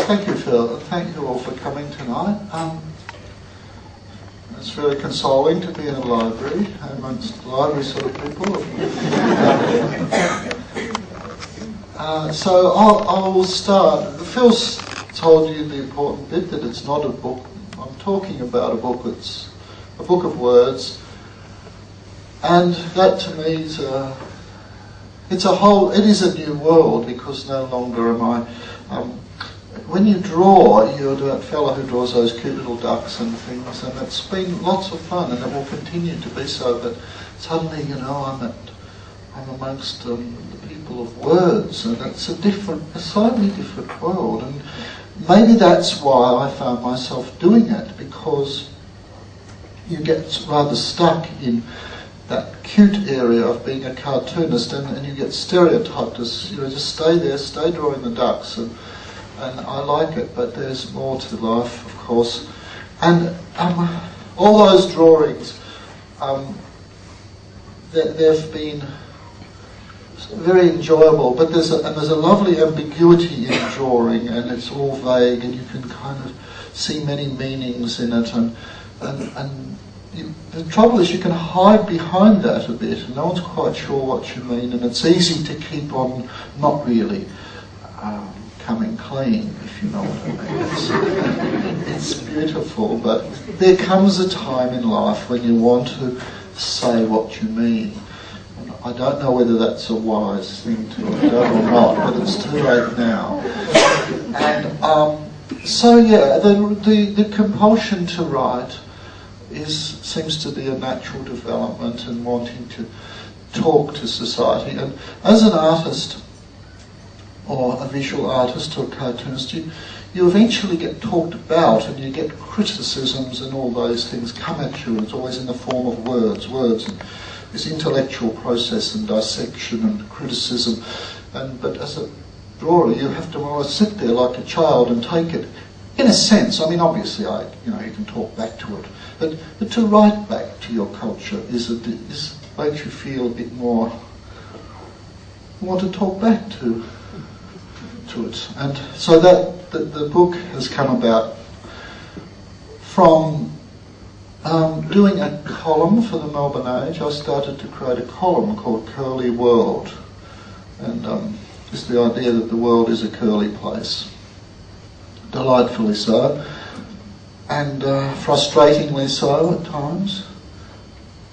Thank you, Phil. Thank you all for coming tonight. It's very consoling to be in a library amongst library sort of people. So I'll start. Phil's told you the important bit, that it's not a book. I'm talking about a book. It's a book of words, and that to me is it is a new world, because no longer am I. When you draw, you're that fellow who draws those cute little ducks and things, and it's been lots of fun, and it will continue to be so. But suddenly, I'm amongst the people of words, and it's a slightly different world. And maybe that's why I found myself doing it, because you get rather stuck in that cute area of being a cartoonist, and you get stereotyped as, just stay there, stay drawing the ducks, and I like it, but there's more to life, of course. And all those drawings, they've been very enjoyable, but there's a lovely ambiguity in drawing, and it's all vague, and you can kind of see many meanings in it, and the trouble is you can hide behind that a bit, and no one's quite sure what you mean, and it's easy to keep on not really coming clean, if you know what I mean. It's beautiful, but there comes a time in life when you want to say what you mean. And I don't know whether that's a wise thing to have done or not, but it's too late now. And so yeah, the compulsion to write seems to be a natural development, and wanting to talk to society. And as an artist, or a visual artist or a cartoonist, you eventually get talked about, and you get criticisms, and all those things come at you. It's always in the form of words, and this intellectual process and dissection and criticism. But as a drawer, you have to always sit there like a child and take it. In a sense, I mean, obviously, you can talk back to it, but to write back to your culture makes you feel a bit more. You want to talk back to it, and so that the book has come about from doing a column for the Melbourne Age. I started to create a column called Curly World, and it's the idea that the world is a curly place, delightfully so, and frustratingly so at times.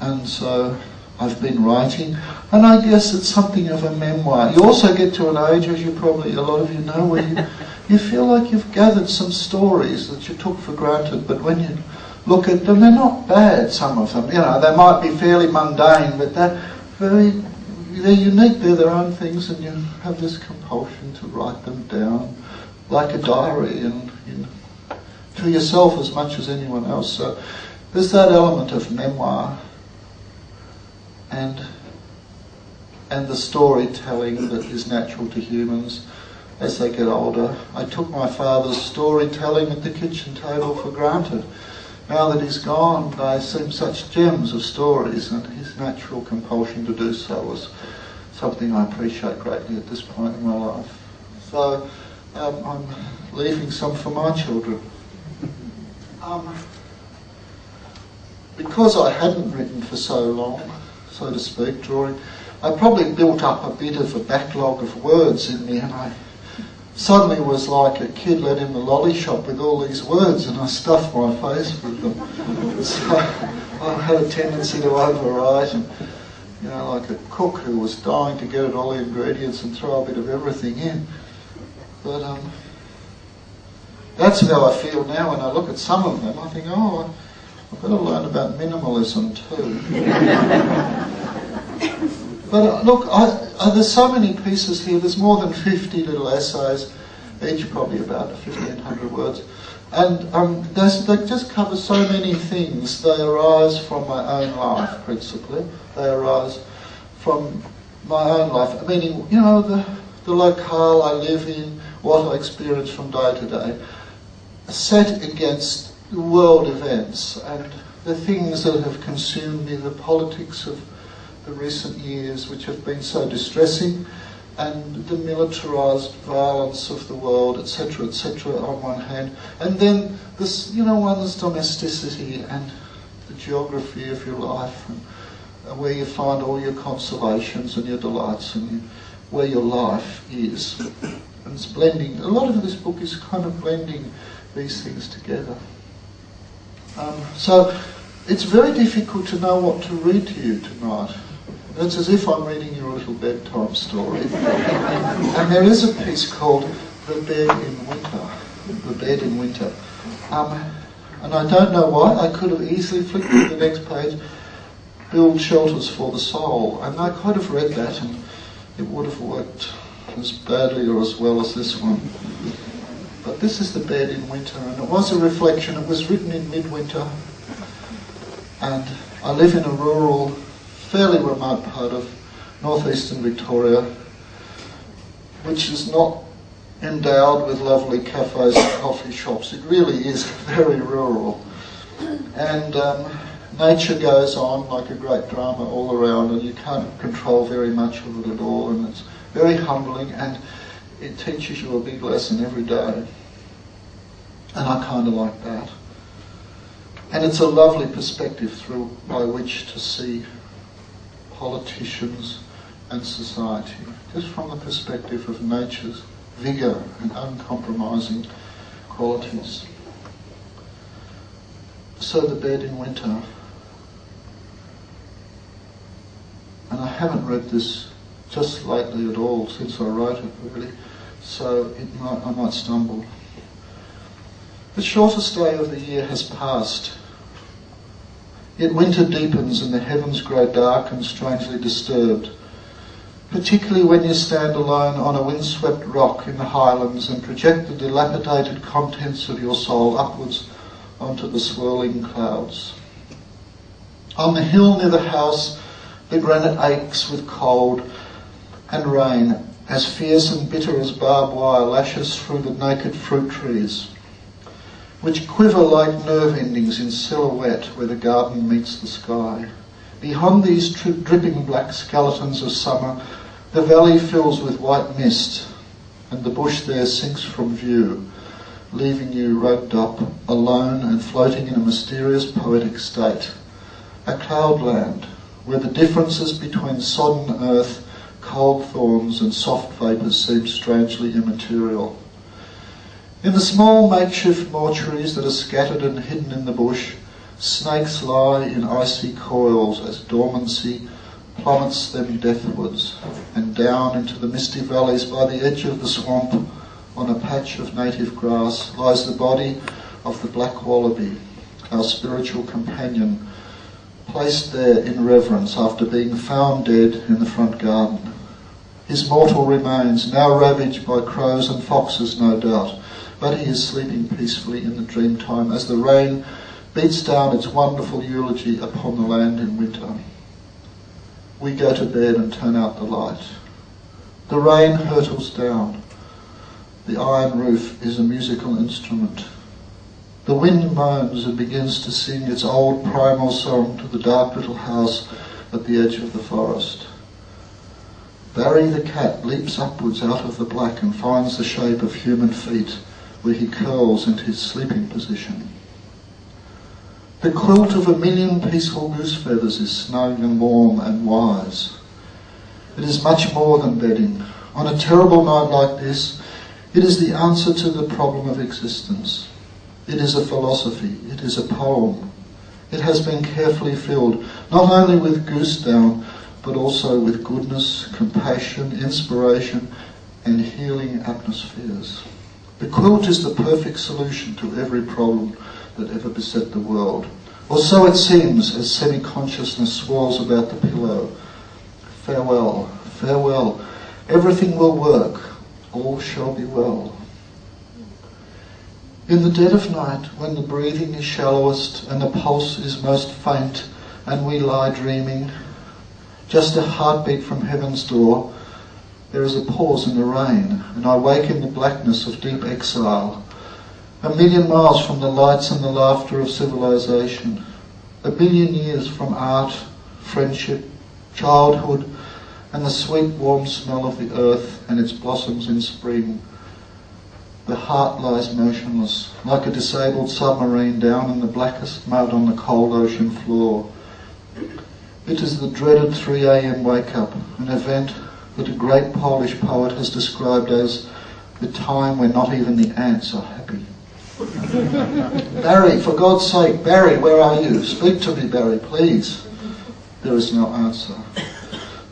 And so I've been writing, and I guess it's something of a memoir. You also get to an age, as you probably, a lot of you know, where you feel like you've gathered some stories that you took for granted, but when you look at them, they're not bad, some of them. They might be fairly mundane, but they're unique, they're their own things, and you have this compulsion to write them down like a diary, and to yourself as much as anyone else. So there's that element of memoir, and the storytelling that is natural to humans as they get older. I took my father's storytelling at the kitchen table for granted. Now that he's gone, they seem such gems of stories, and his natural compulsion to do so was something I appreciate greatly at this point in my life. So I'm leaving some for my children. Because I hadn't written for so long, so to speak, drawing, I probably built up a bit of a backlog of words in me, and I suddenly was like a kid let in the lolly shop with all these words, and I stuffed my face with them. So I had a tendency to overwrite, and like a cook who was dying to get at all the ingredients and throw a bit of everything in. But that's how I feel now when I look at some of them. I think, I've got to learn about minimalism too. But look, there's so many pieces here. There's more than 50 little essays, each probably about 1,500 words. And they just cover so many things. They arise from my own life, principally. They arise from my own life. Meaning, the locale I live in, what I experience from day to day, set against the world events and the things that have consumed me, the politics of the recent years, which have been so distressing, and the militarised violence of the world, etc., on one hand, and then this, one's domesticity and the geography of your life, and where you find all your consolations and your delights and where your life is. And it's blending. A lot of this book is kind of blending these things together. So it's very difficult to know what to read to you tonight. It's as if I'm reading you a little bedtime story. And there is a piece called The Bed in Winter. The Bed in Winter. And I don't know why. I could have easily flicked to the next page, Build Shelters for the Soul. And I could have read that and it would have worked as badly or as well as this one. But this is The Bed in Winter, and it was a reflection. It was written in midwinter, and I live in a rural, fairly remote part of northeastern Victoria, which is not endowed with lovely cafes and coffee shops. It really is very rural. And nature goes on like a great drama all around, and you can't control very much of it at all, and it's very humbling, and it teaches you a big lesson every day. And I kind of like that. And it's a lovely perspective through by which to see politicians and society, just from the perspective of nature's vigour and uncompromising qualities. So The Bed in Winter. And I haven't read this just lately at all, since I wrote it really, so I might stumble. The shortest day of the year has passed, yet winter deepens and the heavens grow dark and strangely disturbed, particularly when you stand alone on a windswept rock in the highlands and project the dilapidated contents of your soul upwards onto the swirling clouds. On the hill near the house, the granite aches with cold and rain, as fierce and bitter as barbed wire lashes through the naked fruit trees, which quiver like nerve endings in silhouette where the garden meets the sky. Beyond these dripping black skeletons of summer, the valley fills with white mist, and the bush there sinks from view, leaving you roped up, alone and floating in a mysterious poetic state, a cloudland where the differences between sodden earth, cold thorns and soft vapours seem strangely immaterial. In the small makeshift mortuaries that are scattered and hidden in the bush, snakes lie in icy coils as dormancy plummets them deathwards, and down into the misty valleys by the edge of the swamp, on a patch of native grass, lies the body of the black wallaby, our spiritual companion, placed there in reverence after being found dead in the front garden. His mortal remains, now ravaged by crows and foxes no doubt, but he is sleeping peacefully in the dream time as the rain beats down its wonderful eulogy upon the land in winter. We go to bed and turn out the light. The rain hurtles down. The iron roof is a musical instrument. The wind moans and begins to sing its old primal song to the dark little house at the edge of the forest. Barry the cat leaps upwards out of the black and finds the shape of human feet, where he curls into his sleeping position. The quilt of 1,000,000 peaceful goose feathers is snug and warm and wise. It is much more than bedding. On a terrible night like this, it is the answer to the problem of existence. It is a philosophy. It is a poem. It has been carefully filled, not only with goose down, but also with goodness, compassion, inspiration, and healing atmospheres. The quilt is the perfect solution to every problem that ever beset the world. Or so it seems as semi-consciousness swirls about the pillow. Farewell, farewell. Everything will work. All shall be well. In the dead of night, when the breathing is shallowest and the pulse is most faint, and we lie dreaming, just a heartbeat from heaven's door, there is a pause in the rain, and I wake in the blackness of deep exile, 1,000,000 miles from the lights and the laughter of civilization, 1,000,000 years from art, friendship, childhood, and the sweet warm smell of the earth and its blossoms in spring. The heart lies motionless, like a disabled submarine down in the blackest mud on the cold ocean floor. It is the dreaded 3 a.m. wake-up, an event that a great Polish poet has described as the time when not even the ants are happy. Barry, for God's sake, Barry, where are you? Speak to me, Barry, please. There is no answer.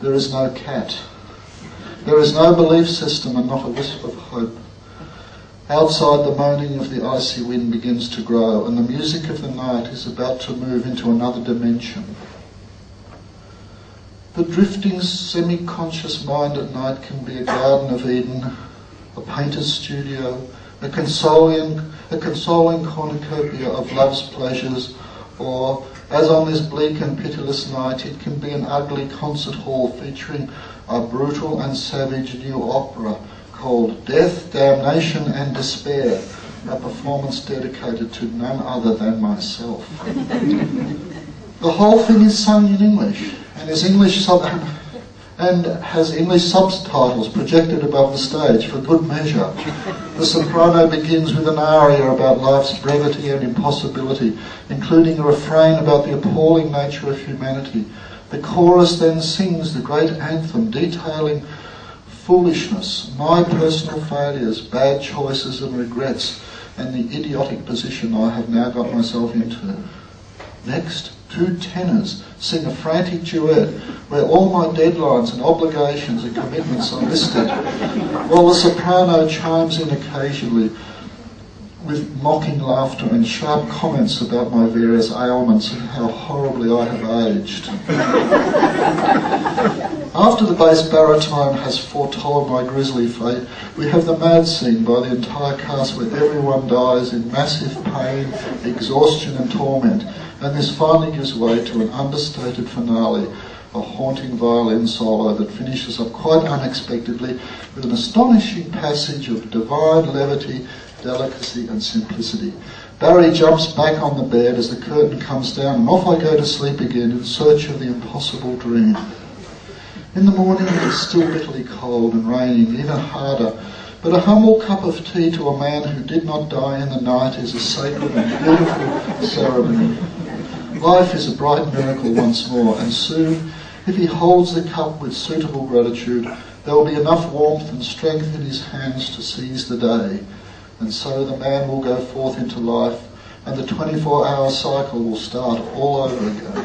There is no cat. There is no belief system and not a wisp of hope. Outside, the moaning of the icy wind begins to grow, and the music of the night is about to move into another dimension. The drifting, semi-conscious mind at night can be a Garden of Eden, a painter's studio, a consoling cornucopia of love's pleasures, or, as on this bleak and pitiless night, it can be an ugly concert hall featuring a brutal and savage new opera called Death, Damnation and Despair, a performance dedicated to none other than myself. The whole thing is sung in English, and has English subtitles projected above the stage for good measure. The soprano begins with an aria about life's brevity and impossibility, including a refrain about the appalling nature of humanity. The chorus then sings the great anthem detailing foolishness, my personal failures, bad choices and regrets, and the idiotic position I have now got myself into. Next, 2 tenors sing a frantic duet where all my deadlines and obligations and commitments are listed, while the soprano chimes in occasionally with mocking laughter and sharp comments about my various ailments and how horribly I have aged. After the bass baritone has foretold my grisly fate, we have the mad scene by the entire cast where everyone dies in massive pain, exhaustion and torment, and this finally gives way to an understated finale, a haunting violin solo that finishes up quite unexpectedly with an astonishing passage of divine levity, delicacy and simplicity. Barry jumps back on the bed as the curtain comes down, and off I go to sleep again in search of the impossible dream. In the morning it is still bitterly cold and raining, even harder, but a humble cup of tea to a man who did not die in the night is a sacred and beautiful ceremony. Life is a bright miracle once more, and soon, if he holds the cup with suitable gratitude, there will be enough warmth and strength in his hands to seize the day, and so the man will go forth into life, and the 24-hour cycle will start all over again.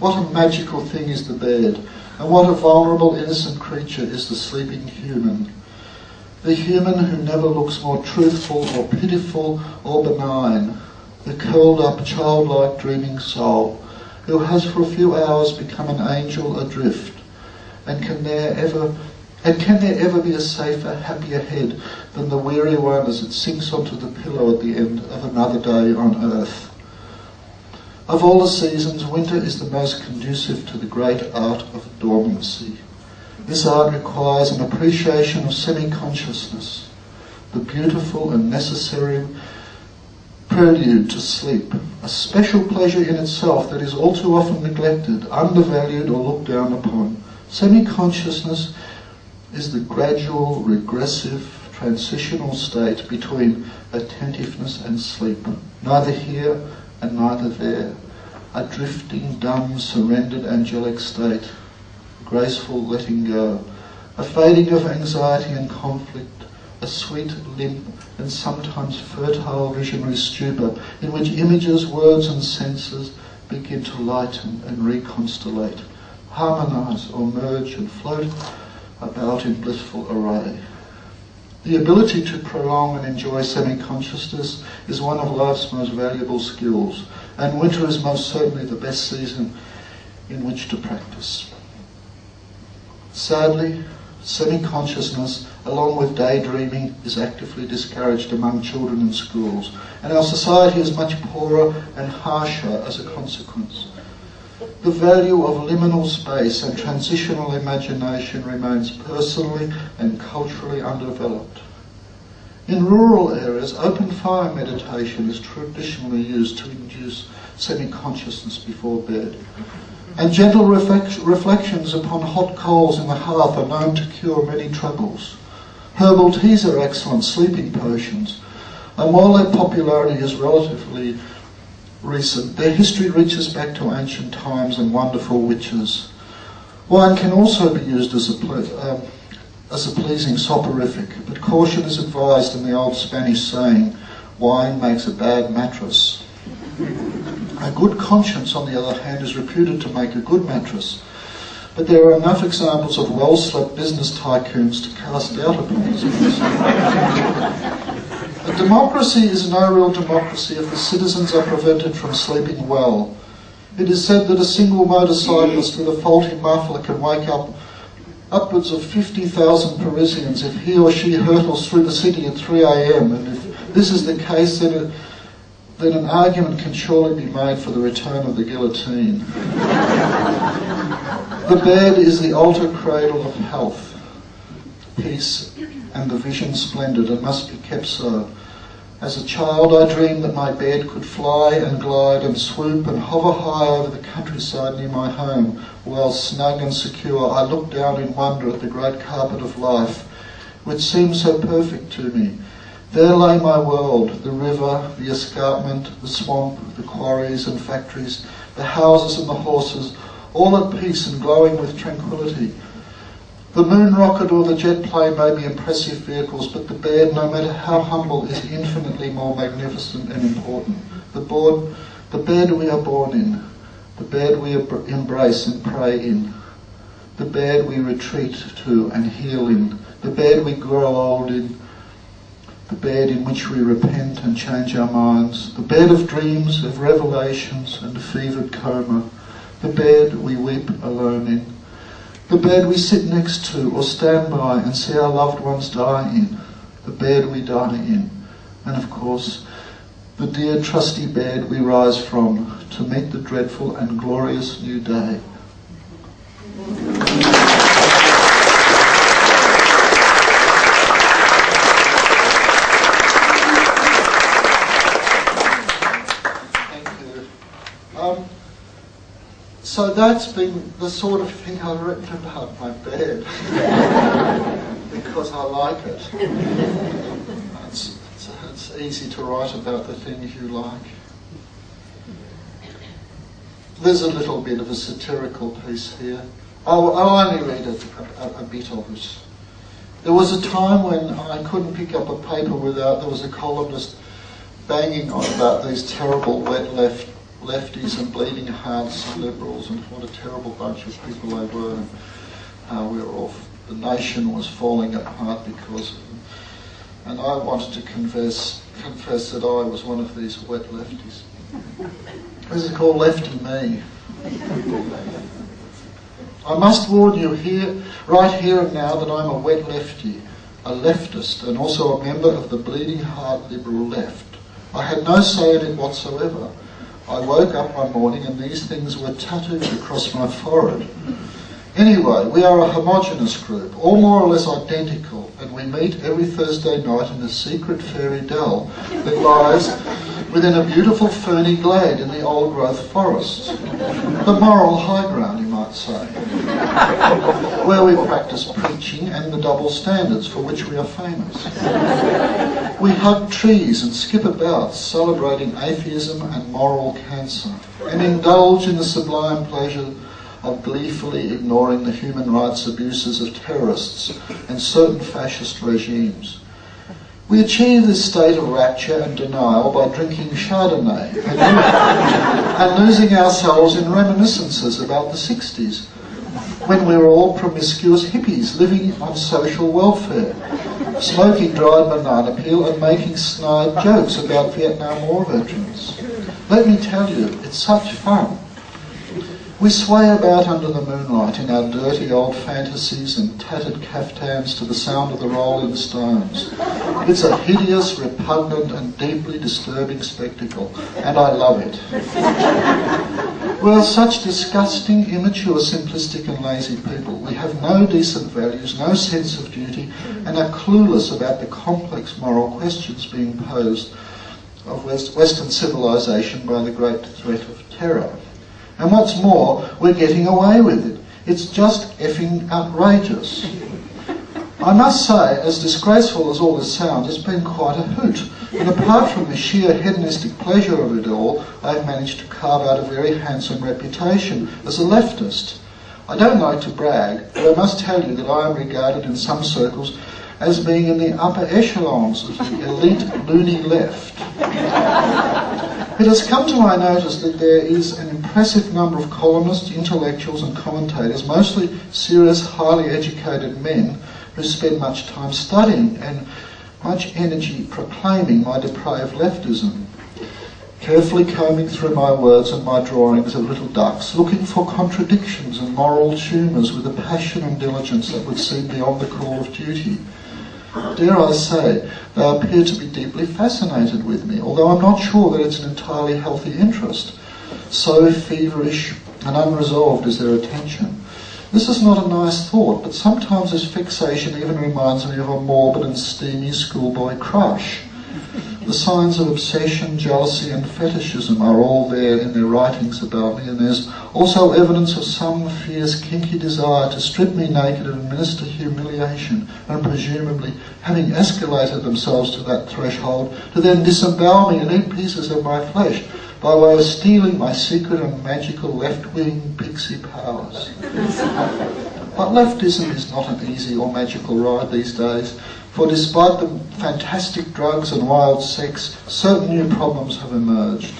What a magical thing is the bed, and what a vulnerable, innocent creature is the sleeping human. The human who never looks more truthful or pitiful or benign. The curled-up, childlike, dreaming soul who has for a few hours become an angel adrift. And can there ever be a safer, happier head than the weary one as it sinks onto the pillow at the end of another day on earth? Of all the seasons, winter is the most conducive to the great art of dormancy. This art requires an appreciation of semi-consciousness, the beautiful and necessary prelude to sleep, a special pleasure in itself that is all too often neglected, undervalued or looked down upon. Semi-consciousness is the gradual, regressive, transitional state between attentiveness and sleep, neither here and neither there, a drifting, dumb, surrendered, angelic state, graceful letting go, a fading of anxiety and conflict, a sweet, limp, and sometimes fertile visionary stupor in which images, words and senses begin to lighten and reconstellate, harmonise or merge and float about in blissful array. The ability to prolong and enjoy semi-consciousness is one of life's most valuable skills, and winter is most certainly the best season in which to practice. Sadly, semi-consciousness, along with daydreaming, is actively discouraged among children in schools, and our society is much poorer and harsher as a consequence. The value of liminal space and transitional imagination remains personally and culturally undeveloped. In rural areas, open fire meditation is traditionally used to induce semi-consciousness before bed. And gentle reflections upon hot coals in the hearth are known to cure many troubles. Herbal teas are excellent sleeping potions, and while their popularity is relatively recent, their history reaches back to ancient times and wonderful witches. Wine can also be used as a pleasing soporific, but caution is advised in the old Spanish saying, wine makes a bad mattress. A good conscience, on the other hand, is reputed to make a good mattress, but there are enough examples of well-slept business tycoons to cast doubt upon this principle. A democracy is no real democracy if the citizens are prevented from sleeping well. It is said that a single motorcyclist with a faulty muffler can wake up upwards of 50,000 Parisians if he or she hurtles through the city at 3 a.m. And if this is the case, then an argument can surely be made for the return of the guillotine. The bed is the altar cradle of health, peace, and the vision splendid, and must be kept so. As a child, I dreamed that my bed could fly and glide and swoop and hover high over the countryside near my home, while snug and secure I looked down in wonder at the great carpet of life, which seemed so perfect to me. There lay my world, the river, the escarpment, the swamp, the quarries and factories, the houses and the horses, all at peace and glowing with tranquillity. The moon rocket or the jet plane may be impressive vehicles, but the bed, no matter how humble, is infinitely more magnificent and important. The bed we are born in, the bed we embrace and pray in, the bed we retreat to and heal in, the bed we grow old in, the bed in which we repent and change our minds, the bed of dreams, of revelations and fevered coma, the bed we weep alone in, the bed we sit next to or stand by and see our loved ones die in, the bed we die in, and of course, the dear trusty bed we rise from to meet the dreadful and glorious new day. So that's been the sort of thing I've written about my bed, because I like it. It's easy to write about the things you like. There's a little bit of a satirical piece here. I'll only read a bit of it. There was a time when I couldn't pick up a paper without there was a columnist banging on about these terrible wet lefties and bleeding hearts liberals, and what a terrible bunch of people they were, and how the nation was falling apart because of them. And I wanted to confess that I was one of these wet lefties. This is called Lefty Me. I must warn you right here and now, that I'm a wet lefty, a leftist, and also a member of the bleeding heart liberal left. I had no say in it whatsoever. I woke up one morning and these things were tattooed across my forehead. Anyway, we are a homogenous group, all more or less identical, and we meet every Thursday night in a secret fairy dell that lies within a beautiful ferny glade in the old-growth forest. The moral high ground, you might say, where we practice preaching and the double standards for which we are famous. We hug trees and skip about, celebrating atheism and moral cancer, and indulge in the sublime pleasure of gleefully ignoring the human rights abuses of terrorists and certain fascist regimes. We achieve this state of rapture and denial by drinking Chardonnay and losing ourselves in reminiscences about the 60s, when we were all promiscuous hippies living on social welfare, smoking dried banana peel and making snide jokes about Vietnam War veterans. Let me tell you, it's such fun. We sway about under the moonlight in our dirty old fantasies and tattered caftans to the sound of the Rolling Stones. It's a hideous, repugnant and deeply disturbing spectacle, and I love it. We're such disgusting, immature, simplistic and lazy people. We have no decent values, no sense of duty, and and are clueless about the complex moral questions being posed of Western civilization by the great threat of terror. And what's more, we're getting away with it. It's just effing outrageous. I must say, as disgraceful as all this sounds, it's been quite a hoot. And apart from the sheer hedonistic pleasure of it all, I've managed to carve out a very handsome reputation as a leftist. I don't like to brag, but I must tell you that I am regarded in some circles as being in the upper echelons of the elite loony left. It has come to my notice that there is an impressive number of columnists, intellectuals and commentators, mostly serious, highly educated men, who spend much time studying and much energy proclaiming my depraved leftism, carefully combing through my words and my drawings of little ducks, looking for contradictions and moral tumours with a passion and diligence that would seem beyond the call of duty. Dare I say, they appear to be deeply fascinated with me, although I'm not sure that it's an entirely healthy interest. So feverish and unresolved is their attention. This is not a nice thought, but sometimes this fixation even reminds me of a morbid and steamy schoolboy crush. The signs of obsession, jealousy and fetishism are all there in their writings about me, and there's also evidence of some fierce kinky desire to strip me naked and administer humiliation, and presumably, having escalated themselves to that threshold, to then disembowel me and eat pieces of my flesh by way of stealing my secret and magical left-wing pixie powers. But leftism is not an easy or magical ride these days, for despite the fantastic drugs and wild sex, certain new problems have emerged.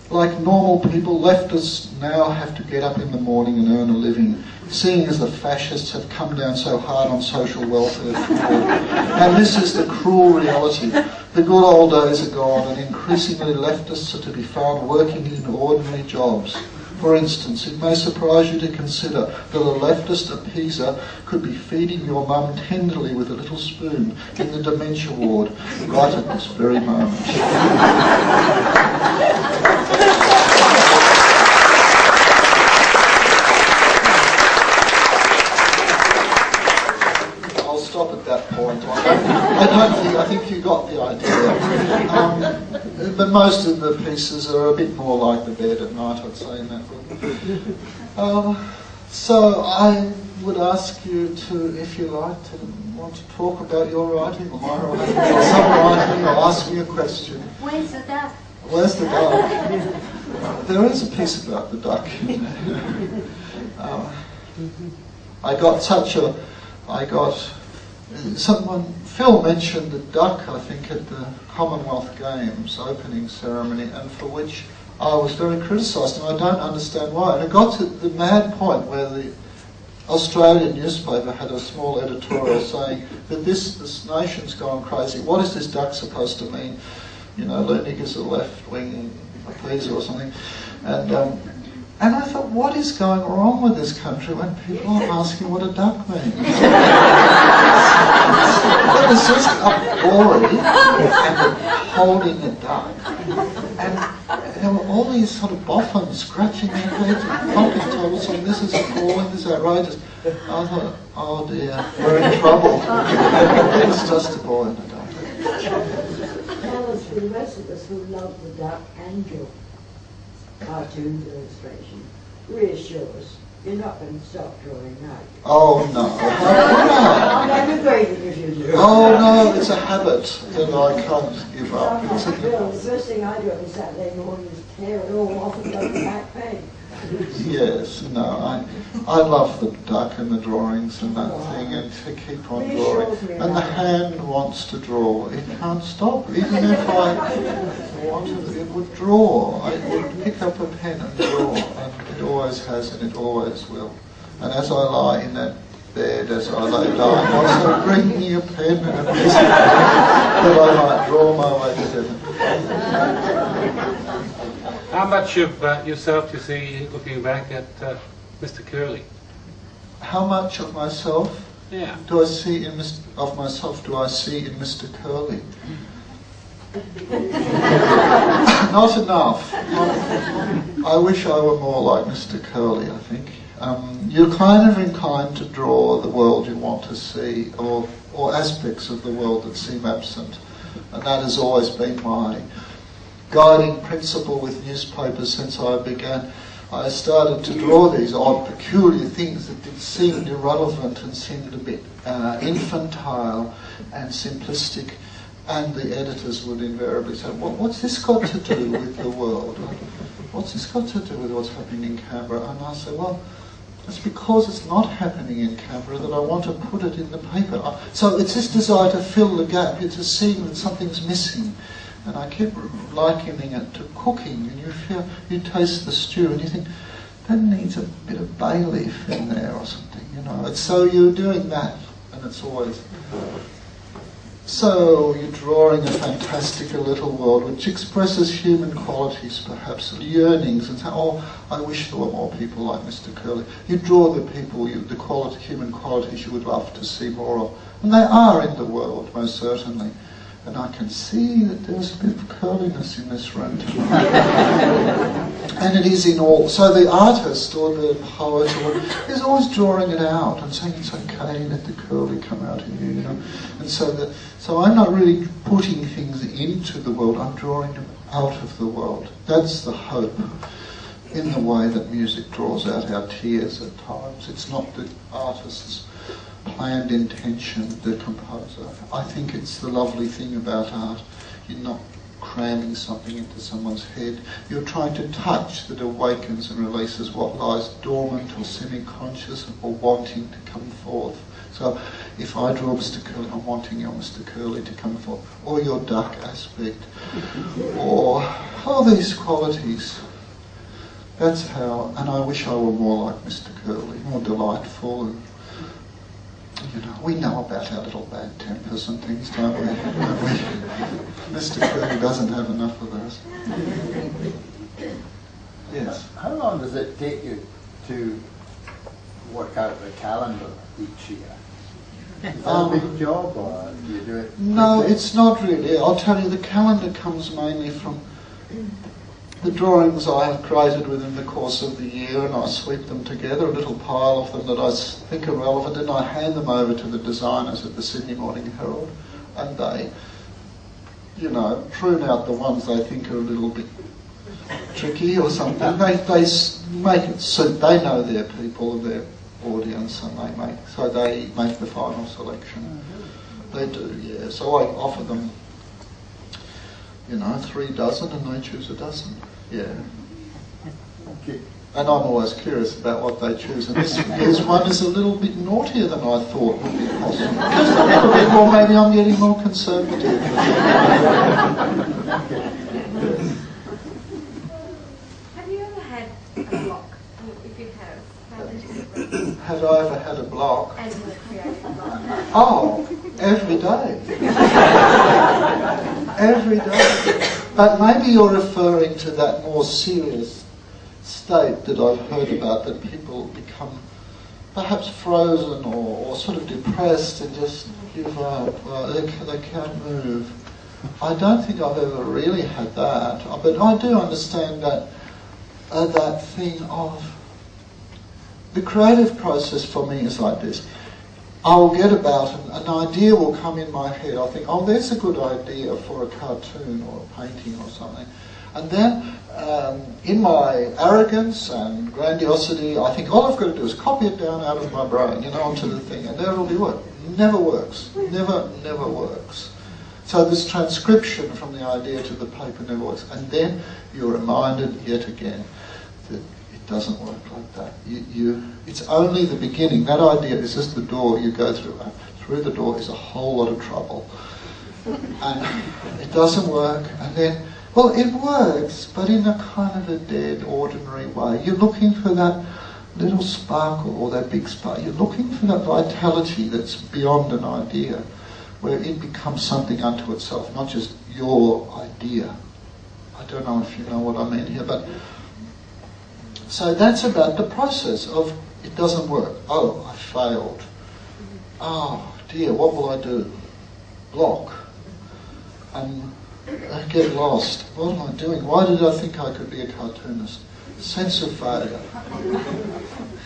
Like normal people, leftists now have to get up in the morning and earn a living, seeing as the fascists have come down so hard on social welfare fraud. And this is the cruel reality. The good old days are gone, and increasingly leftists are to be found working in ordinary jobs. For instance, it may surprise you to consider that a leftist appeaser could be feeding your mum tenderly with a little spoon in the dementia ward right at this very moment. I'll stop at that point. I think you got the idea. But most of the pieces are a bit more like the bed at night, I'd say, in that book. So I would ask you to, if you like, to want to talk about your writing, or my writing, or some writing, or ask me a question. Where's the duck? Where's the duck? There is a piece about the duck. Phil mentioned the duck, I think, at the Commonwealth Games opening ceremony, and for which I was very criticised, and I don't understand why. And it got to the mad point where the Australian newspaper had a small editorial saying that this nation's gone crazy. What is this duck supposed to mean? You know, Leunig is a left-wing appeaser or something. And I thought, what is going wrong with this country when people are asking what a duck means? It was just uproarious and holding a duck. And there were all these sort of boffins scratching their heads and pumping total saying, this is appalling, this is outrageous. I thought, oh dear, we're in trouble. It was just a boy and a duck. Tell us, for the rest of us who love the duck and your cartoon illustration, reassure us, you're not going to stop drawing now. Oh no. I'm agreeing if you do. Oh no, it's a habit that I can't give up. Bill, the first thing I do on Saturday morning is tear it all off and go to back pain. Yes, no, I love the duck and the drawings and that thing, and to keep on drawing. And the hand wants to draw. It can't stop. Even if I wanted, it would draw. I would pick up a pen and draw. And it always has and it always will. And as I lie in that bed, as I lay dying, I say, bring me a pen and a pencil that I might draw my way to heaven. How much of yourself do you see looking back at Mr. Curley? How much of myself? Yeah. Do I see in Mr. Curley? Not enough. I wish I were more like Mr. Curley, I think. You're kind of inclined to draw the world you want to see, or aspects of the world that seem absent. And that has always been my guiding principle with newspapers since I began. I started to draw these odd, peculiar things that seemed irrelevant and seemed a bit infantile and simplistic, and the editors would invariably say, what's this got to do with the world? What's this got to do with what's happening in Canberra? And I say, well, it's because it's not happening in Canberra that I want to put it in the paper. So it's this desire to fill the gap. It's a seeing that something's missing. And I keep likening it to cooking, and you taste the stew and you think, that needs a bit of bay leaf in there or something, you know. And so you're doing that, and it's always... So you're drawing a fantastical little world which expresses human qualities, perhaps, and yearnings, and say, oh, I wish there were more people like Mr. Curley. You draw the people, the quality, human qualities you would love to see more of. And they are in the world, most certainly. And I can see that there's a bit of curliness in this room tonight. And it is in all. So the artist or the poet is always drawing it out and saying it's okay, let the curly come out in you, you know. And so I'm not really putting things into the world, I'm drawing them out of the world. That's the hope, in the way that music draws out our tears at times. It's not the artist's planned intention, the composer. I think it's the lovely thing about art. You're not cramming something into someone's head. You're trying to touch that awakens and releases what lies dormant or semi-conscious or wanting to come forth. So if I draw Mr. Curley, I'm wanting your Mr. Curley to come forth, or your duck aspect, or all these qualities. That's how, and I wish I were more like Mr. Curley, more delightful. And you know, we know about our little bad tempers and things, don't we? Mr. Curley doesn't have enough of those. Yes. How long does it take you to work out the calendar each year? Is that a big job, or do you do it quickly? No, it's not really. I'll tell you, the calendar comes mainly from the drawings I have created within the course of the year, and I sweep them together, a little pile of them that I think are relevant, and I hand them over to the designers at the Sydney Morning Herald, and they, you know, prune out the ones they think are a little bit tricky or something. They make it suit. They know their people, their audience, and they make the final selection. They do, yeah. So I offer them, you know, 3 dozen, and they choose a dozen. Yeah. Okay. And I'm always curious about what they choose. And this year's one is a little bit naughtier than I thought would be possible. Just a little bit more, maybe I'm getting more conservative. Have you ever had a block? If you have, how did you get Have I ever had a block? and a creative block? Oh, every day. Every day. But maybe you're referring to that more serious state that I've heard about, that people become perhaps frozen or sort of depressed and just give up. They can't move. I don't think I've ever really had that, but I do understand that thing of the creative process for me is like this. I'll get about an idea will come in my head. I'll think, oh, there's a good idea for a cartoon or a painting or something. And then in my arrogance and grandiosity, I think all I've got to do is copy it down out of my brain, you know, onto the thing, and there it'll be work. Never works. Never works. So this transcription from the idea to the paper never works. And then you're reminded yet again that doesn't work like that. It's only the beginning. That idea is just the door you go through. Through the door is a whole lot of trouble. And it doesn't work. And then, well, it works, but in a kind of a dead, ordinary way. You're looking for that little sparkle or that big spark. You're looking for that vitality that's beyond an idea, where it becomes something unto itself, not just your idea. I don't know if you know what I mean here, but so that's about the process of it doesn't work. Oh, I failed. Oh dear, what will I do? Block. I get lost. What am I doing? Why did I think I could be a cartoonist? sense of failure,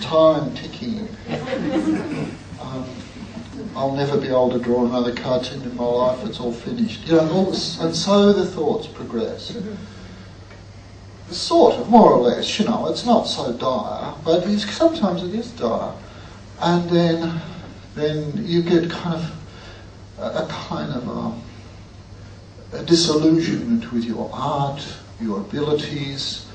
time ticking. I'll never be able to draw another cartoon in my life, it's all finished. You know, all this, and so the thoughts progress. Sort of, more or less, you know, it's not so dire, but sometimes it is dire. And then you get kind of a disillusionment with your art, your abilities,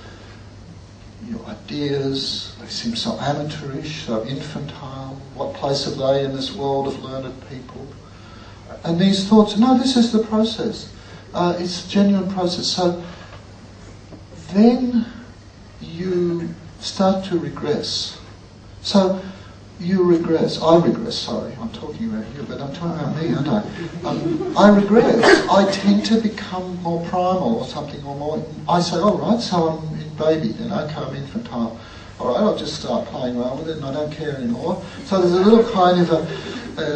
your ideas. They seem so amateurish, so infantile. What place have they in this world of learned people? And these thoughts, no, this is the process. It's a genuine process. So then you start to regress. So you regress. I regress, sorry. I'm talking about you, but I'm talking about me, aren't I? I regress. I tend to become more primal or something, or more... I say, all right, so I'm in baby, then okay, I'm infantile. All right, I'll just start playing around with it and I don't care anymore. So there's a little kind of a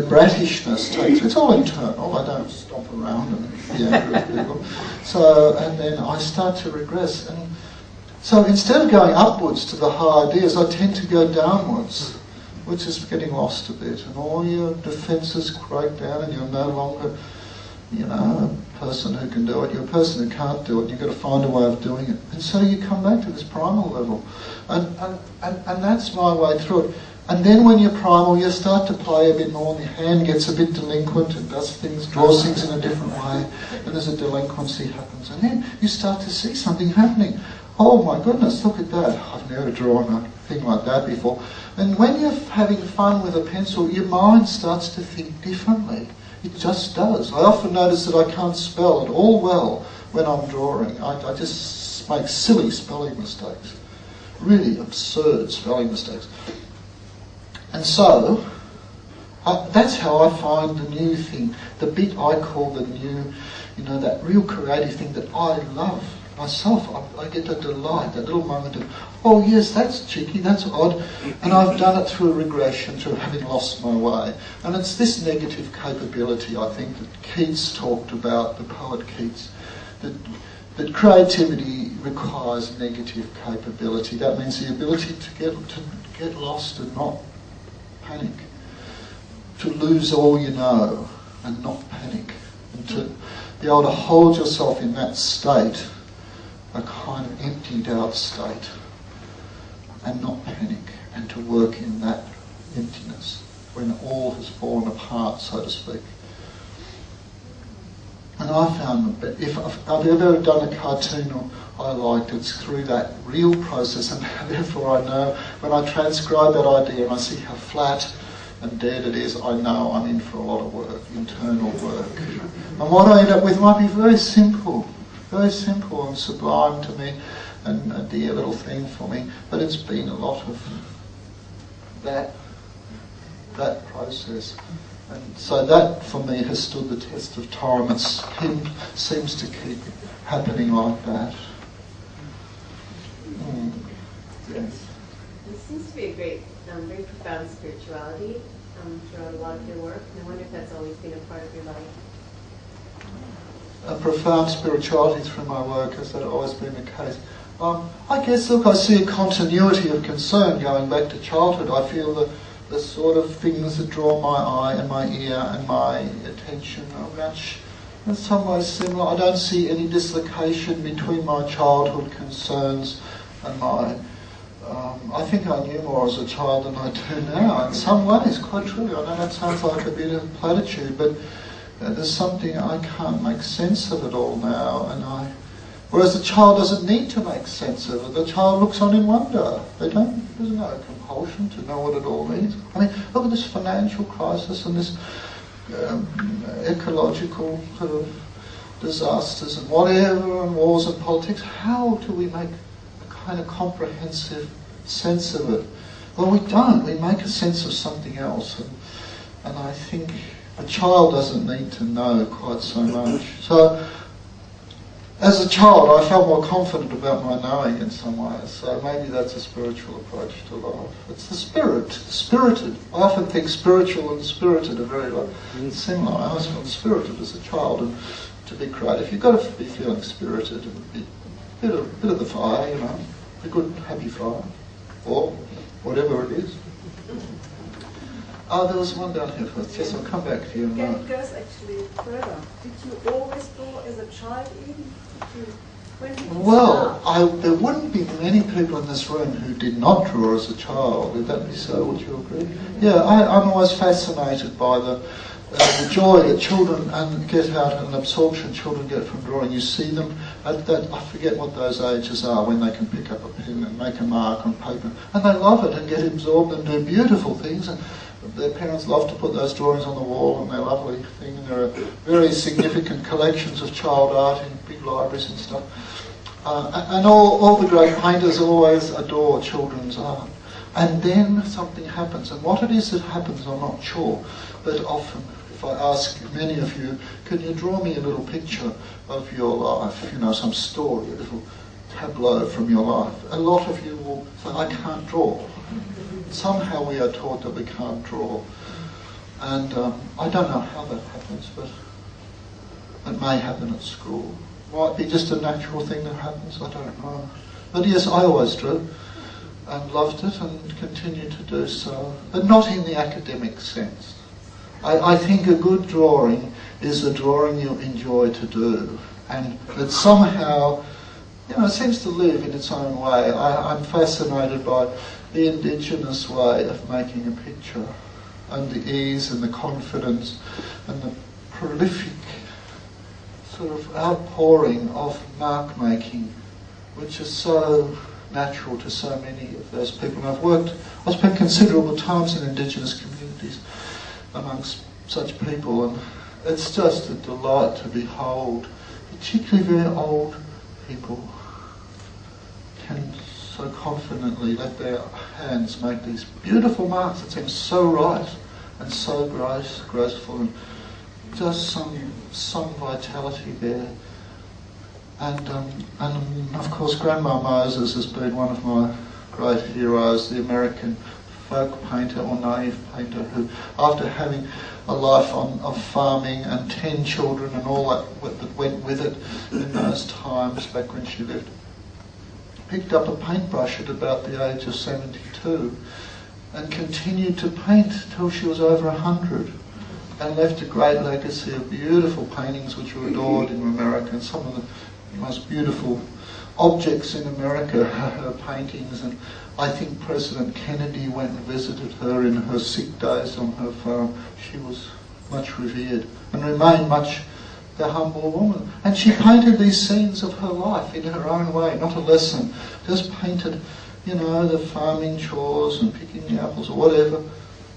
brattishness takes it. It's all internal. I don't stomp around and be angry with people. So, and then I start to regress. And so instead of going upwards to the high ideas, I tend to go downwards, which is getting lost a bit. And all your defences break down and you're no longer, you know, a person who can do it. You're a person who can't do it. You've got to find a way of doing it. And so you come back to this primal level. And that's my way through it. And then when you're primal, you start to play a bit more, and your hand gets a bit delinquent and does things, draws things in a different way, and there's a delinquency happens. And then you start to see something happening. Oh my goodness, look at that. I've never drawn a thing like that before. And when you're having fun with a pencil, your mind starts to think differently. It just does. I often notice that I can't spell at all well when I'm drawing. I just make silly spelling mistakes. Really absurd spelling mistakes. And so, that's how I find the new thing, the bit I call the new, you know, that real creative thing that I love myself. I get a delight, that little moment of, oh yes, that's cheeky, that's odd, and I've done it through a regression, through having lost my way. And it's this negative capability, I think, that Keats talked about, the poet Keats, that creativity requires negative capability. That means the ability to get lost and not panic, to lose all you know and not panic, and to be able to hold yourself in that state, a kind of emptied out state, and not panic, and to work in that emptiness when all has fallen apart, so to speak. And I found that if I've ever done a cartoon I liked, it's through that real process, and therefore I know when I transcribe that idea and I see how flat and dead it is, I know I'm in for a lot of work, internal work. And what I end up with might be very simple and sublime to me, and a dear little thing for me, but it's been a lot of that process. And so that, for me, has stood the test of time. It seems to keep happening like that. Yes. There seems to be a great, very profound spirituality throughout a lot of your work, and I wonder if that's always been a part of your life. A profound spirituality through my work, has that always been the case? I guess, look, I see a continuity of concern going back to childhood. I feel the sort of things that draw my eye and my ear and my attention are much, in some ways, similar. I don't see any dislocation between my childhood concerns and my... I think I knew more as a child than I do now, in some ways, quite truly. I know that sounds like a bit of platitude, but there's something I can't make sense of it all now, whereas the child doesn't need to make sense of it. The child looks on in wonder. There's no compulsion to know what it all means. I mean, look at this financial crisis and this ecological sort of disasters and whatever, and wars and politics. How do we make a kind of comprehensive sense of it? Well, we don't. We make a sense of something else. And I think a child doesn't need to know quite so much. So, as a child, I felt more confident about my knowing in some ways. So maybe that's a spiritual approach to life. It's the spirited. I often think spiritual and spirited are very similar. I always felt spirited as a child, and to be creative, you've got to be feeling spirited and be a bit of the fire, you know. a good happy 5, or whatever it is. Oh, there was one down here first. Yes, I'll come back to you. It goes actually further. Did you always draw as a child even? When did you Well, start? there wouldn't be many people in this room who did not draw as a child. Would that be so? Would you agree? Yeah, I'm always fascinated by the joy that children get out and absorption children get from drawing. You see them at that, I forget what those ages are, when they can pick up a pen and make a mark on paper, and they love it and get absorbed and do beautiful things. And their parents love to put those drawings on the wall, and they're a lovely thing. And there are very significant collections of child art in big libraries and stuff. And all the great painters always adore children's art. And then something happens, and what it is that happens, I'm not sure, but often, if I ask many of you, can you draw me a little picture of your life, you know, some story, a little tableau from your life, a lot of you will say, I can't draw. Somehow we are taught that we can't draw. And I don't know how that happens, but it may happen at school. Might be just a natural thing that happens, I don't know. But yes, I always drew and loved it and continue to do so, but not in the academic sense. I think a good drawing is a drawing you enjoy to do, and that somehow, you know, it seems to live in its own way. I'm fascinated by the indigenous way of making a picture, and the ease and the confidence and the prolific sort of outpouring of mark making, which is so natural to so many of those people. And I spent considerable times in indigenous communities amongst such people, and it's just a delight to behold, particularly very old people can so confidently let their hands make these beautiful marks that seem so right and so graceful, and just some vitality there. And of course Grandma Moses has been one of my great heroes, the American folk painter or naive painter who, after having a life of farming and 10 children and all that went with it in those times back when she lived, picked up a paintbrush at about the age of 72 and continued to paint till she was over 100, and left a great legacy of beautiful paintings which were adored in America, and some of the most beautiful objects in America, her paintings. And I think President Kennedy went and visited her in her sick days on her farm. She was much revered and remained much the humble woman. And she painted these scenes of her life in her own way, not a lesson. Just painted, you know, the farming chores and picking the apples or whatever.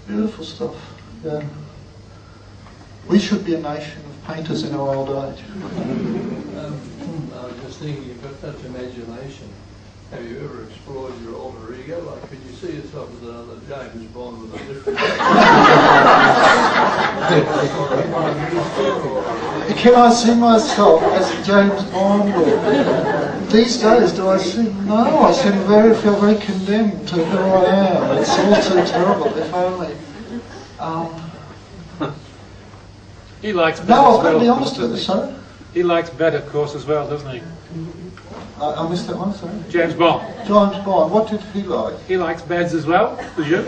Beautiful stuff, yeah. We should be a nation of painters in our old age. I was just thinking, you've got such imagination. Have you ever explored your alter ego? Like, could you see yourself as another James Bond with a different... Can I see myself as James Bond? Or these days, do I seem... No, I seem feel very condemned to who I am. It's all so terrible, if only... He likes better. No, I've got to be honest with you, sorry. He likes better, of course, as well, doesn't he? I missed that one, sorry. James Bond. James Bond, what did he like? He likes beds as well, does you? You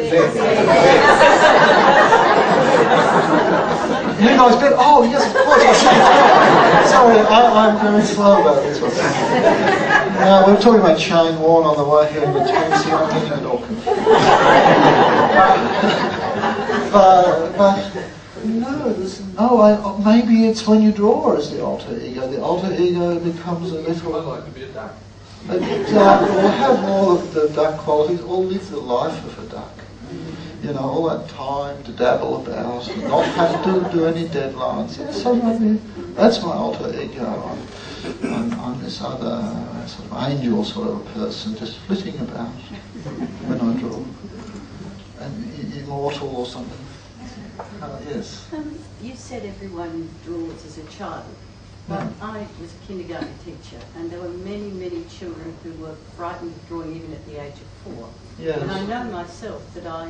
guys bet? Oh, yes, of course, I should. Sorry, I'm very slow about this one. We were talking about Shane Warne on the way here in the taxi, I'm getting it all confused. But no, maybe it's when you draw as the alter ego. The alter ego becomes a little... I'd like to be a duck. A duck, or have all of the duck qualities, or live the life of a duck. You know, all that time to dabble about and not have to do any deadlines. It's so lovely. That's my alter ego. I'm this other sort of angel sort of a person, just flitting about when I draw. And immortal or something. Yes. You said everyone draws as a child, but I was a kindergarten teacher, and there were many, many children who were frightened of drawing even at the age of 4. Yes. And I know myself that I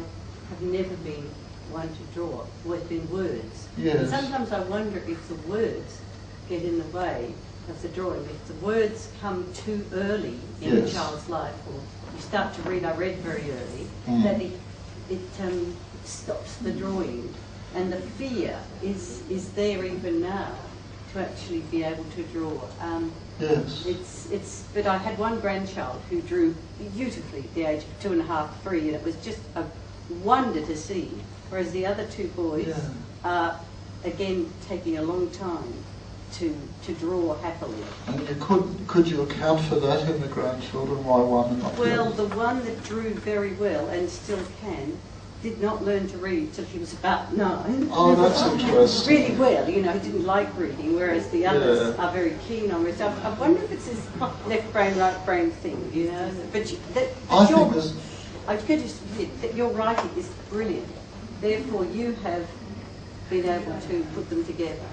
have never been one to draw, always been words. Yes. And sometimes I wonder if the words get in the way of the drawing. If the words come too early in a Yes. child's life, or you start to read, I read very early, that it stops the drawing. And the fear is there even now to actually be able to draw. Yes. But I had one grandchild who drew beautifully at the age of 2.5, 3, and it was just a wonder to see. Whereas the other two boys are, again, taking a long time to draw happily. And could you account for that in the grandchildren? Why one and not the Well, other? the one that drew very well and still can did not learn to read till he was about 9. Oh, that's interesting. Really well, you know, he didn't like reading, whereas the others are very keen on reading. I wonder if it's this left brain, right brain thing, you know. But I think there's... I could just admit that your writing is brilliant. Therefore, you have been able to put them together.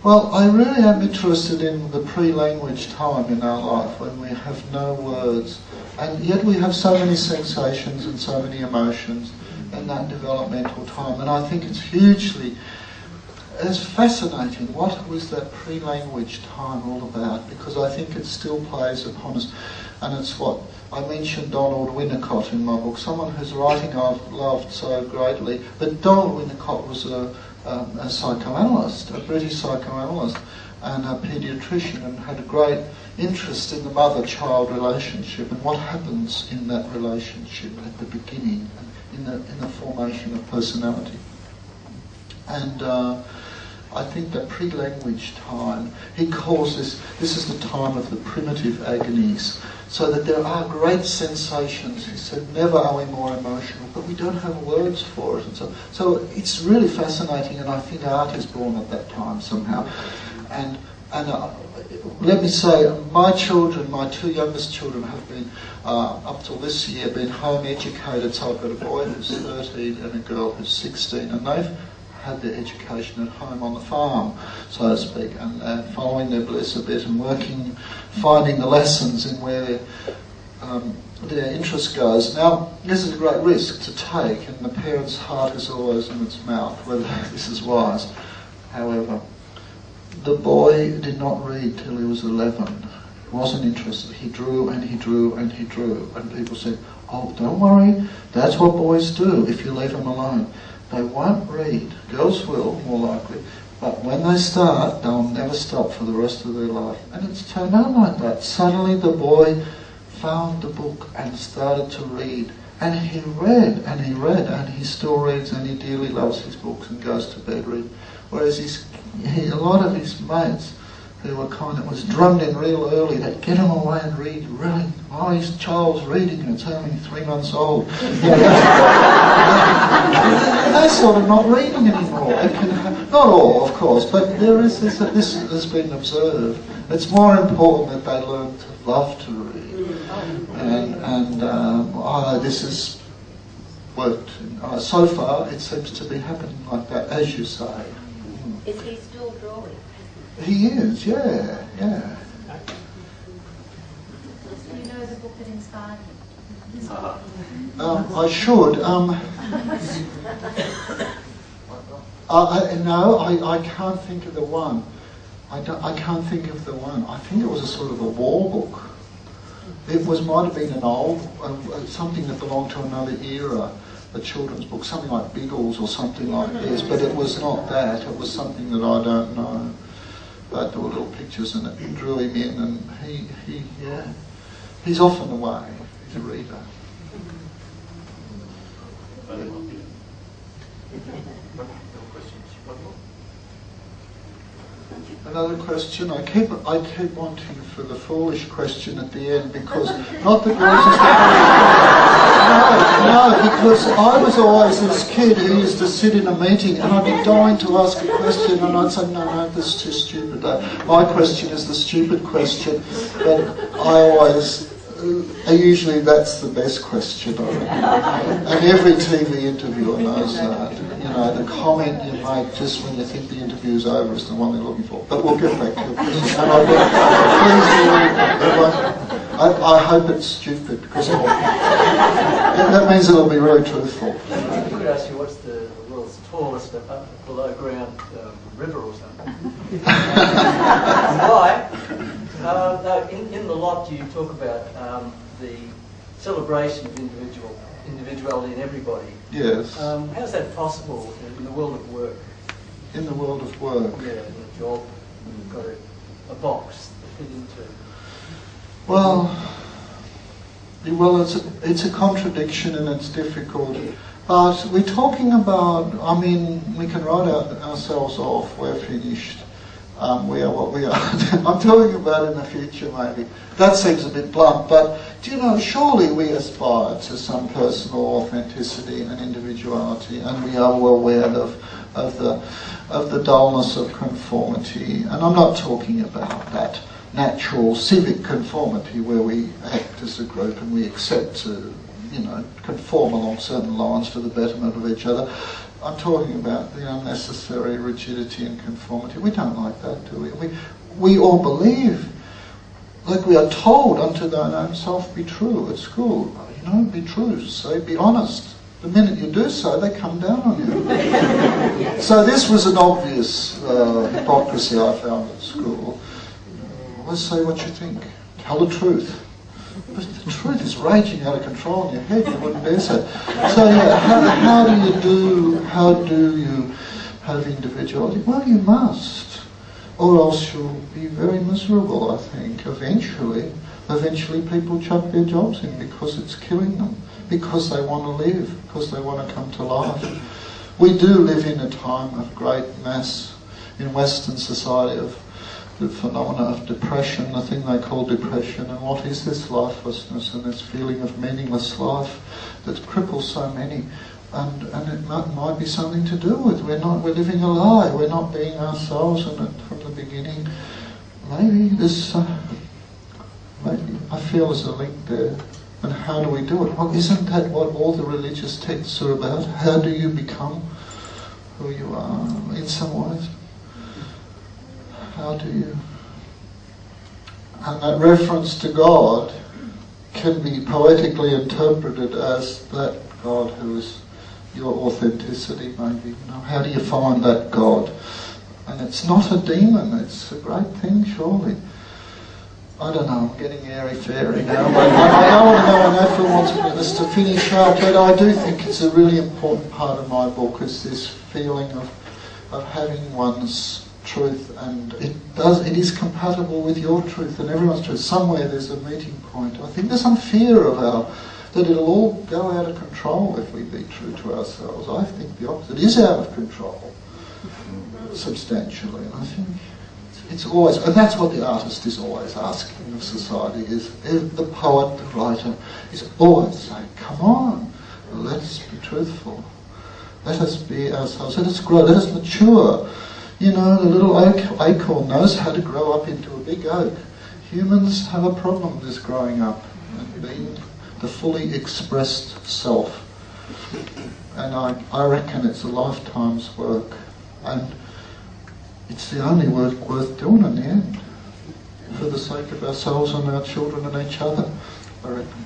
Well, I really am interested in the pre-language time in our life when we have no words, and yet we have so many sensations and so many emotions in that developmental time. And I think it's fascinating. What was that pre-language time all about? Because I think it still plays upon us, and it's what I mentioned Donald Winnicott in my book, someone whose writing I've loved so greatly. But Donald Winnicott was a psychoanalyst, a British psychoanalyst, and a paediatrician, and had a great interest in the mother-child relationship and what happens in that relationship at the beginning, in the formation of personality. And I think that pre-language time, he calls this is the time of the primitive agonies, so that there are great sensations. He said, never are we more emotional, but we don't have words for it. And so it's really fascinating, and I think art is born at that time somehow. And let me say, my children, my 2 youngest children, have been, up till this year, been home educated. So I've got a boy who's 13 and a girl who's 16, and they've had their education at home on the farm, so to speak, and following their bliss a bit and working, finding the lessons in where their interest goes. Now, this is a great risk to take, and the parent's heart is always in its mouth, whether this is wise. However, the boy did not read till he was 11. He wasn't interested. He drew and he drew and he drew. And people said, oh, don't worry, that's what boys do if you leave them alone. They won't read. Girls will, more likely. But when they start, they'll never stop for the rest of their life. And it's turned out like that. Suddenly the boy found the book and started to read. And he read and he read and he still reads, and he dearly loves his books and goes to bed reading. Whereas a lot of his mates who were kind of was drummed in real early that get him away and read, really, oh, his child's reading and it's only 3 months old. They're sort of not reading anymore. Not all, of course, but this has been observed. It's more important that they learn to love to read. And this has worked. So far, it seems to be happening like that, as you say. Is he still drawing? He is, yeah. Do you know the book that inspired him? I should. No, I can't think of the one. I can't think of the one. I think it was a sort of a war book. It might have been an old, something that belonged to another era, a children's book, something like Biggles or something like this, but it was not that. It was something that I don't know. But there were little pictures in it. It drew him in, and he's often away. He's a reader. Another question. I keep wanting for the foolish question at the end, because not that yours is no, because I was always this kid who used to sit in a meeting and I'd be dying to ask a question and I'd say, no, that's too stupid. My question is the stupid question, but usually that's the best question, I reckon. And every TV interviewer knows that. You know, the comment you make just when you think the interview's over is the one they're looking for. But we'll get back to your question. And I hope it's stupid, because that means it'll be really truthful. I could ask you what's the world's tallest below ground river or something. Why? in the lot you talk about the celebration of individuality in everybody. Yes. How's that possible in the world of work? In the world of work? Yeah, in a job, you've got a box to fit into. Well, it's a contradiction and it's difficult. But we're talking about, I mean, we can write ourselves off, we're finished, we are what we are. I'm talking about in the future maybe. That seems a bit blunt, but do you know, surely we aspire to some personal authenticity and individuality, and we are well aware of the dullness of conformity. And I'm not talking about that natural civic conformity where we act as a group and we accept to, you know, conform along certain lines for the betterment of each other. I'm talking about the unnecessary rigidity and conformity. We don't like that, do we? We all believe, like we are told, unto thine own self be true at school. You know, be true, say, be honest. The minute you do so, they come down on you. So this was an obvious hypocrisy I found at school. Always say what you think. Tell the truth. But the truth is raging out of control in your head. You wouldn't dare say. So yeah, how do you have individuality? Well, you must, or else you'll be very miserable. I think eventually people chuck their jobs in because it's killing them, because they want to live, because they want to come to life. We do live in a time of great mass in Western society of the phenomena of depression, the thing they call depression, and what is this lifelessness and this feeling of meaningless life that cripples so many, and it might be something to do with we're living a lie, we're not being ourselves, and from the beginning maybe I feel there's a link there. And how do we do it? Well, isn't that what all the religious texts are about? How do you become who you are in some ways? How do you? And that reference to God can be poetically interpreted as that God who is your authenticity, maybe. You know, how do you find that God? And it's not a demon, it's a great thing, surely. I don't know, I'm getting airy-fairy now, but I want to know, I know Phil wants us to finish up, but I do think it's a really important part of my book, is this feeling of having one's truth, and it is compatible with your truth and everyone's truth. Somewhere there's a meeting point. I think there's some fear that it'll all go out of control if we be true to ourselves. I think the opposite is out of control, substantially, and I think it's always, and that's what the artist is always asking of society, is the poet, the writer, is always saying, come on, let us be truthful. Let us be ourselves. Let us grow. Let us mature. You know, the little acorn knows how to grow up into a big oak. Humans have a problem with this growing up and being the fully expressed self. And I reckon it's a lifetime's work. And it's the only work worth doing in the end, for the sake of ourselves and our children and each other, I reckon.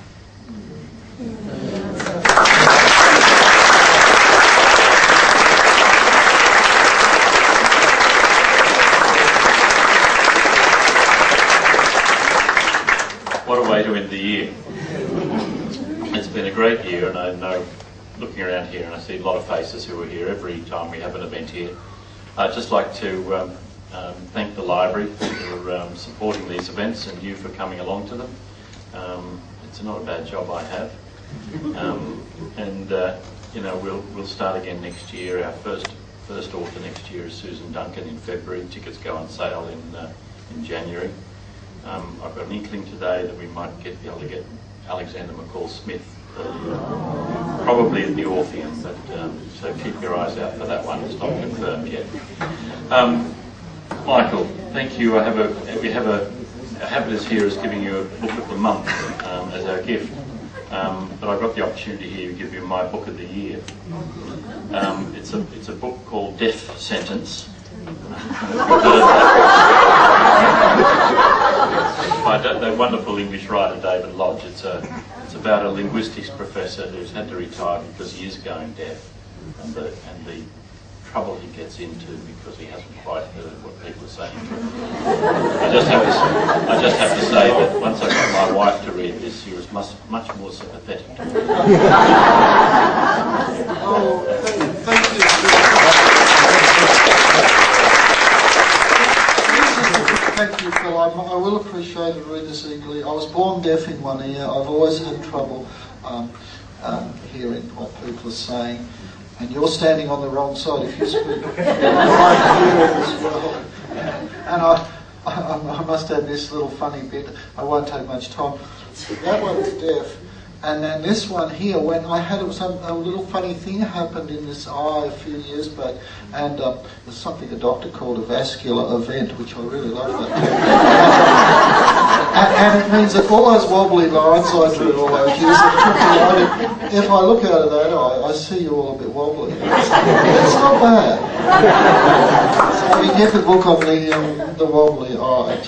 What a way to end the year. It's been a great year, and I know, looking around here, and I see a lot of faces who are here every time we have an event here. I'd just like to thank the library for supporting these events, and you for coming along to them. It's not a bad job I have. You know, we'll start again next year. Our first author next year is Susan Duncan in February. Tickets go on sale in January. I've got an inkling today that we might be able to get Alexander McCall Smith, probably at the Orpheum, but so keep your eyes out for that one. It's not confirmed yet. Michael, thank you. We have a habit here is giving you a book of the month as our gift, but I got the opportunity here to give you my book of the year. It's a book called Death Sentence. By the wonderful English writer David Lodge. It's about a linguistics professor who's had to retire because he is going deaf, and the trouble he gets into because he hasn't quite heard what people are saying. I just have to say that once I got my wife to read this, she was much more sympathetic to me. Oh, thank you. Thank you, Phil. I will appreciate and read this eagerly. I was born deaf in one ear. I've always had trouble hearing what people are saying. And you're standing on the wrong side. If you speak, you're right here as well. And I must add this little funny bit. I won't take much time. That one's deaf. And then this one here, when I had a little funny thing happened in this eye a few years back, and there's something a doctor called a vascular event, which I really love that term. and it means that all those wobbly lines I drew all those years, if I look out of that eye, I see you all a bit wobbly. It's not bad. So you get the book on the wobbly eye.